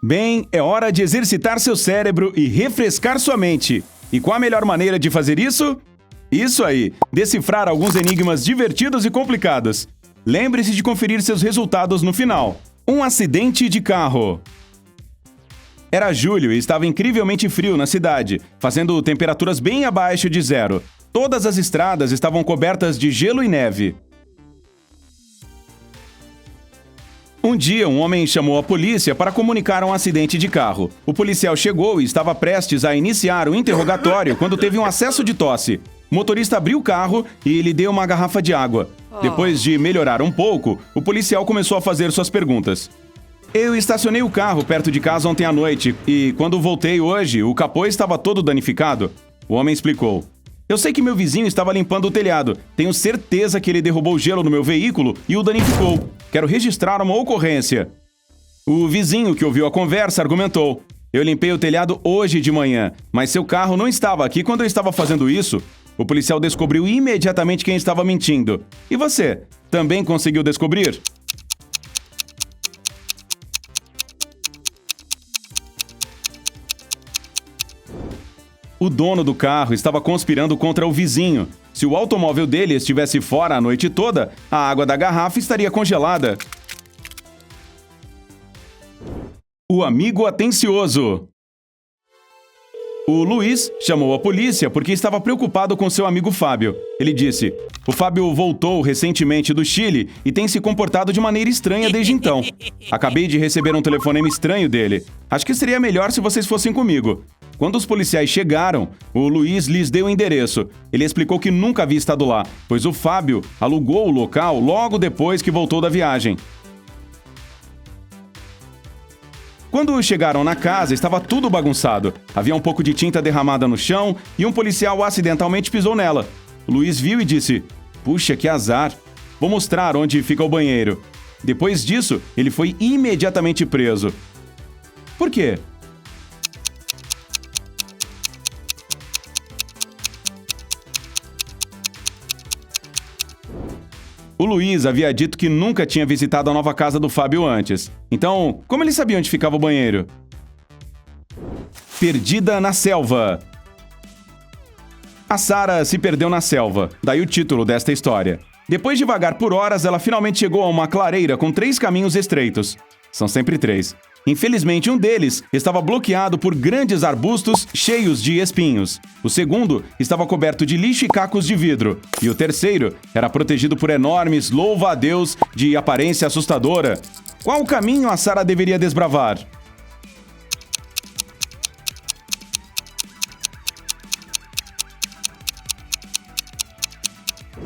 Bem, é hora de exercitar seu cérebro e refrescar sua mente. E qual a melhor maneira de fazer isso? Isso aí, decifrar alguns enigmas divertidos e complicados. Lembre-se de conferir seus resultados no final. Um acidente de carro. Era julho e estava incrivelmente frio na cidade, fazendo temperaturas bem abaixo de zero. Todas as estradas estavam cobertas de gelo e neve. Um dia, um homem chamou a polícia para comunicar um acidente de carro. O policial chegou e estava prestes a iniciar o interrogatório quando teve um acesso de tosse. O motorista abriu o carro e lhe deu uma garrafa de água. Depois de melhorar um pouco, o policial começou a fazer suas perguntas. Eu estacionei o carro perto de casa ontem à noite e, quando voltei hoje, o capô estava todo danificado. O homem explicou. Eu sei que meu vizinho estava limpando o telhado. Tenho certeza que ele derrubou gelo no meu veículo e o danificou. Quero registrar uma ocorrência. O vizinho que ouviu a conversa argumentou. Eu limpei o telhado hoje de manhã, mas seu carro não estava aqui quando eu estava fazendo isso. O policial descobriu imediatamente quem estava mentindo. E você? Também conseguiu descobrir? O dono do carro estava conspirando contra o vizinho. Se o automóvel dele estivesse fora a noite toda, a água da garrafa estaria congelada. O amigo atencioso. O Luiz chamou a polícia porque estava preocupado com seu amigo Fábio. Ele disse: "O Fábio voltou recentemente do Chile e tem se comportado de maneira estranha desde então. Acabei de receber um telefonema estranho dele. Acho que seria melhor se vocês fossem comigo." Quando os policiais chegaram, o Luiz lhes deu o endereço. Ele explicou que nunca havia estado lá, pois o Fábio alugou o local logo depois que voltou da viagem. Quando chegaram na casa, estava tudo bagunçado. Havia um pouco de tinta derramada no chão e um policial acidentalmente pisou nela. O Luiz viu e disse: "Puxa, que azar. Vou mostrar onde fica o banheiro." Depois disso, ele foi imediatamente preso. Por quê? O Luiz havia dito que nunca tinha visitado a nova casa do Fábio antes. Então, como ele sabia onde ficava o banheiro? Perdida na selva. A Sara se perdeu na selva, daí o título desta história. Depois de vagar por horas, ela finalmente chegou a uma clareira com 3 caminhos estreitos. São sempre 3. Infelizmente, um deles estava bloqueado por grandes arbustos cheios de espinhos. O segundo estava coberto de lixo e cacos de vidro. E o terceiro era protegido por enormes louva-a-Deus de aparência assustadora. Qual caminho a Sara deveria desbravar?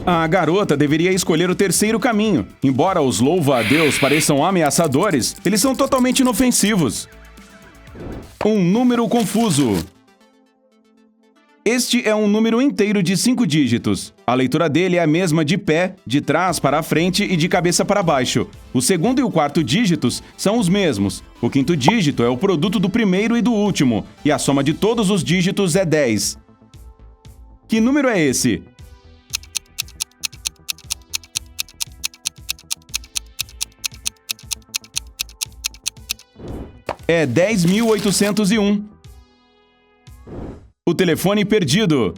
A garota deveria escolher o terceiro caminho. Embora os louva-a-Deus pareçam ameaçadores, eles são totalmente inofensivos. Um número confuso. Este é um número inteiro de 5 dígitos. A leitura dele é a mesma de pé, de trás para a frente e de cabeça para baixo. O segundo e o quarto dígitos são os mesmos. O quinto dígito é o produto do primeiro e do último, e a soma de todos os dígitos é 10. Que número é esse? É 10.801. O telefone perdido.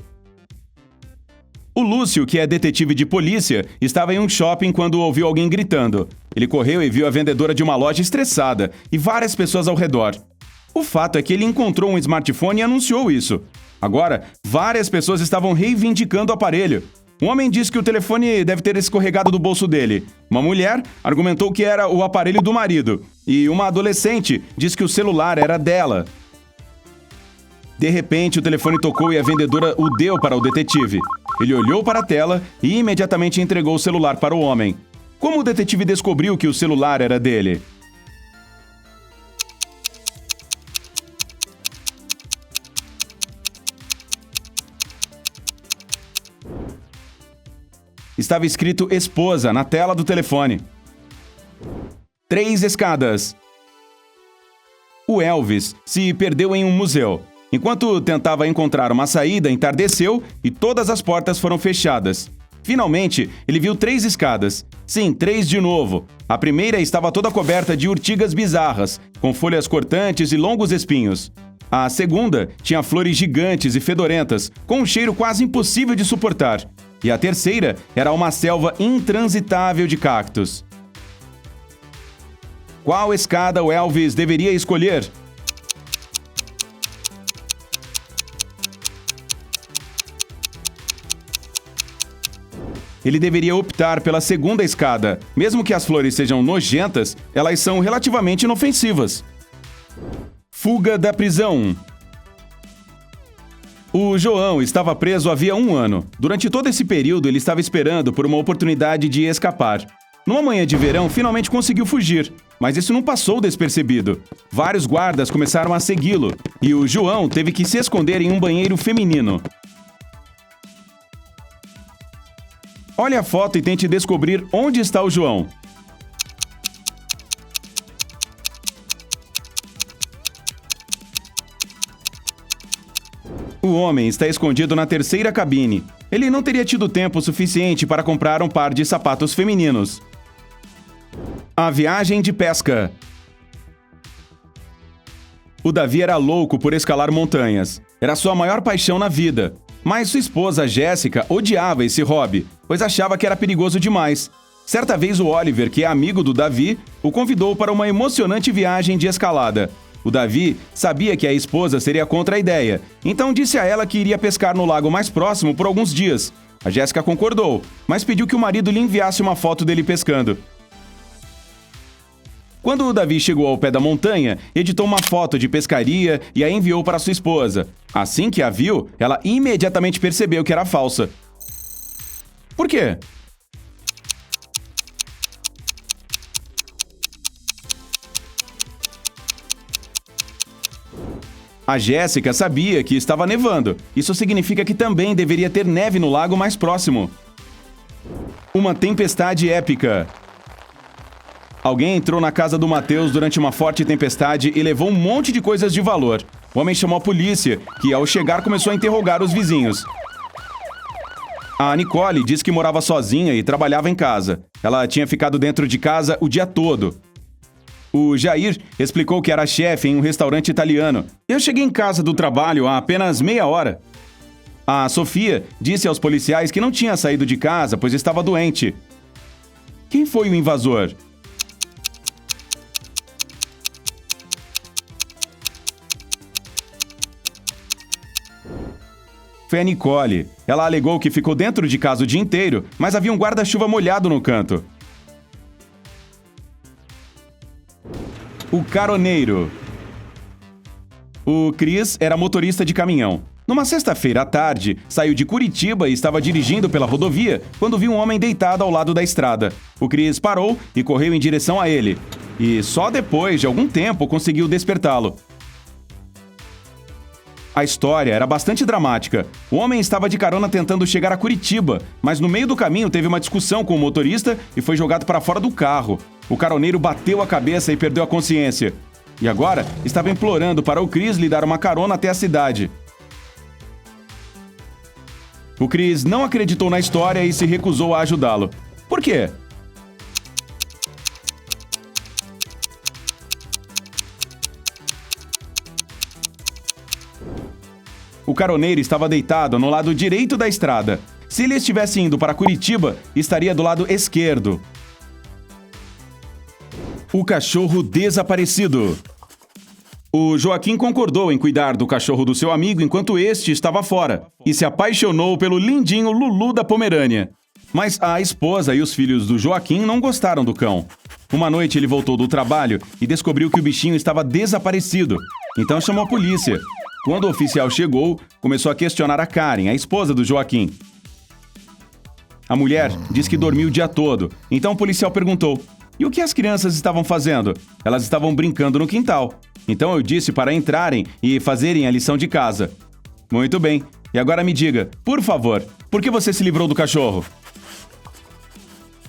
O Lúcio, que é detetive de polícia, estava em um shopping quando ouviu alguém gritando. Ele correu e viu a vendedora de uma loja estressada e várias pessoas ao redor. O fato é que ele encontrou um smartphone e anunciou isso. Agora, várias pessoas estavam reivindicando o aparelho. Um homem disse que o telefone deve ter escorregado do bolso dele. Uma mulher argumentou que era o aparelho do marido. E uma adolescente disse que o celular era dela. De repente, o telefone tocou e a vendedora o deu para o detetive. Ele olhou para a tela e imediatamente entregou o celular para o homem. Como o detetive descobriu que o celular era dele? Estava escrito esposa na tela do telefone. 3 escadas. O Elvis se perdeu em um museu. Enquanto tentava encontrar uma saída, entardeceu e todas as portas foram fechadas. Finalmente, ele viu 3 escadas. Sim, 3 de novo. A primeira estava toda coberta de urtigas bizarras, com folhas cortantes e longos espinhos. A segunda tinha flores gigantes e fedorentas, com um cheiro quase impossível de suportar. E a terceira era uma selva intransitável de cactos. Qual escada o Elvis deveria escolher? Ele deveria optar pela segunda escada. Mesmo que as flores sejam nojentas, elas são relativamente inofensivas. Fuga da prisão. O João estava preso havia 1 ano. Durante todo esse período, ele estava esperando por uma oportunidade de escapar. Numa manhã de verão, finalmente conseguiu fugir. Mas isso não passou despercebido. Vários guardas começaram a segui-lo, e o João teve que se esconder em um banheiro feminino. Olhe a foto e tente descobrir onde está o João. O homem está escondido na terceira cabine. Ele não teria tido tempo suficiente para comprar um par de sapatos femininos. A viagem de pesca. O Davi era louco por escalar montanhas. Era sua maior paixão na vida. Mas sua esposa, Jéssica, odiava esse hobby, pois achava que era perigoso demais. Certa vez o Oliver, que é amigo do Davi, o convidou para uma emocionante viagem de escalada. O Davi sabia que a esposa seria contra a ideia, então disse a ela que iria pescar no lago mais próximo por alguns dias. A Jéssica concordou, mas pediu que o marido lhe enviasse uma foto dele pescando. Quando o Davi chegou ao pé da montanha, editou uma foto de pescaria e a enviou para sua esposa. Assim que a viu, ela imediatamente percebeu que era falsa. Por quê? A Jéssica sabia que estava nevando. Isso significa que também deveria ter neve no lago mais próximo. Uma tempestade épica. Alguém entrou na casa do Matheus durante uma forte tempestade e levou um monte de coisas de valor. O homem chamou a polícia, que ao chegar começou a interrogar os vizinhos. A Nicole disse que morava sozinha e trabalhava em casa. Ela tinha ficado dentro de casa o dia todo. O Jair explicou que era chefe em um restaurante italiano. Eu cheguei em casa do trabalho há apenas meia hora. A Sofia disse aos policiais que não tinha saído de casa, pois estava doente. Quem foi o invasor? Foi a Nicole. Ela alegou que ficou dentro de casa o dia inteiro, mas havia um guarda-chuva molhado no canto. O caroneiro. O Cris era motorista de caminhão. Numa sexta-feira à tarde, saiu de Curitiba e estava dirigindo pela rodovia quando viu um homem deitado ao lado da estrada. O Cris parou e correu em direção a ele. E só depois de algum tempo conseguiu despertá-lo. A história era bastante dramática. O homem estava de carona tentando chegar a Curitiba, mas no meio do caminho teve uma discussão com o motorista e foi jogado para fora do carro. O caroneiro bateu a cabeça e perdeu a consciência. E agora estava implorando para o Cris lhe dar uma carona até a cidade. O Cris não acreditou na história e se recusou a ajudá-lo. Por quê? O caroneiro estava deitado no lado direito da estrada. Se ele estivesse indo para Curitiba, estaria do lado esquerdo. O cachorro desaparecido. O Joaquim concordou em cuidar do cachorro do seu amigo enquanto este estava fora e se apaixonou pelo lindinho Lulu da Pomerânia. Mas a esposa e os filhos do Joaquim não gostaram do cão. Uma noite ele voltou do trabalho e descobriu que o bichinho estava desaparecido. Então chamou a polícia. Quando o oficial chegou, começou a questionar a Karen, a esposa do Joaquim. A mulher disse que dormiu o dia todo, então o policial perguntou: "E o que as crianças estavam fazendo?" "Elas estavam brincando no quintal. Então eu disse para entrarem e fazerem a lição de casa." "Muito bem. E agora me diga, por favor, por que você se livrou do cachorro?"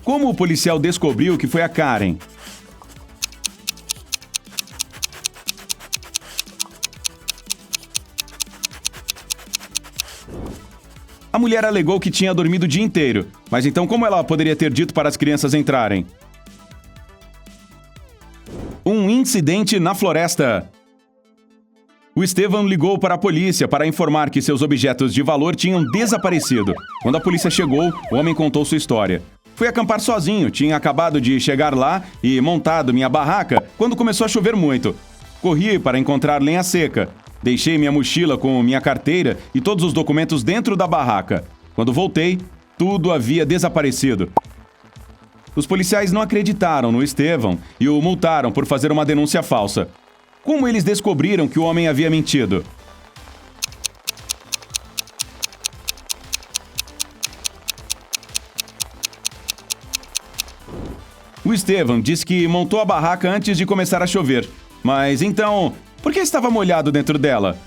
Como o policial descobriu que foi a Karen? A mulher alegou que tinha dormido o dia inteiro, mas então como ela poderia ter dito para as crianças entrarem? Um incidente na floresta. O Estevam ligou para a polícia para informar que seus objetos de valor tinham desaparecido. Quando a polícia chegou, o homem contou sua história. Fui acampar sozinho, tinha acabado de chegar lá e montado minha barraca quando começou a chover muito. Corri para encontrar lenha seca. Deixei minha mochila com minha carteira e todos os documentos dentro da barraca. Quando voltei, tudo havia desaparecido. Os policiais não acreditaram no Estevam e o multaram por fazer uma denúncia falsa. Como eles descobriram que o homem havia mentido? O Estevam disse que montou a barraca antes de começar a chover. Mas então, por que estava molhado dentro dela?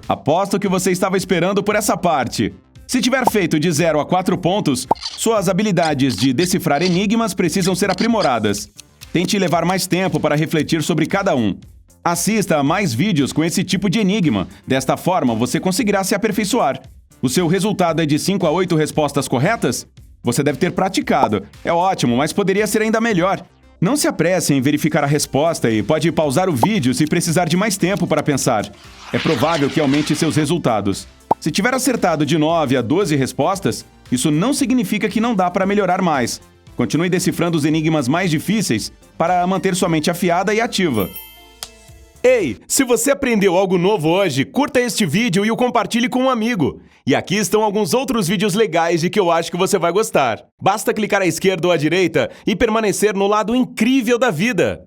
Aposto que você estava esperando por essa parte. Se tiver feito de 0 a 4 pontos, suas habilidades de decifrar enigmas precisam ser aprimoradas. Tente levar mais tempo para refletir sobre cada um. Assista a mais vídeos com esse tipo de enigma. Desta forma, você conseguirá se aperfeiçoar. O seu resultado é de 5 a 8 respostas corretas? Você deve ter praticado. É ótimo, mas poderia ser ainda melhor. Não se apresse em verificar a resposta e pode pausar o vídeo se precisar de mais tempo para pensar. É provável que aumente seus resultados. Se tiver acertado de 9 a 12 respostas, isso não significa que não dá para melhorar mais. Continue decifrando os enigmas mais difíceis para manter sua mente afiada e ativa. Ei, se você aprendeu algo novo hoje, curta este vídeo e o compartilhe com um amigo. E aqui estão alguns outros vídeos legais de que eu acho que você vai gostar. Basta clicar à esquerda ou à direita e permanecer no lado incrível da vida.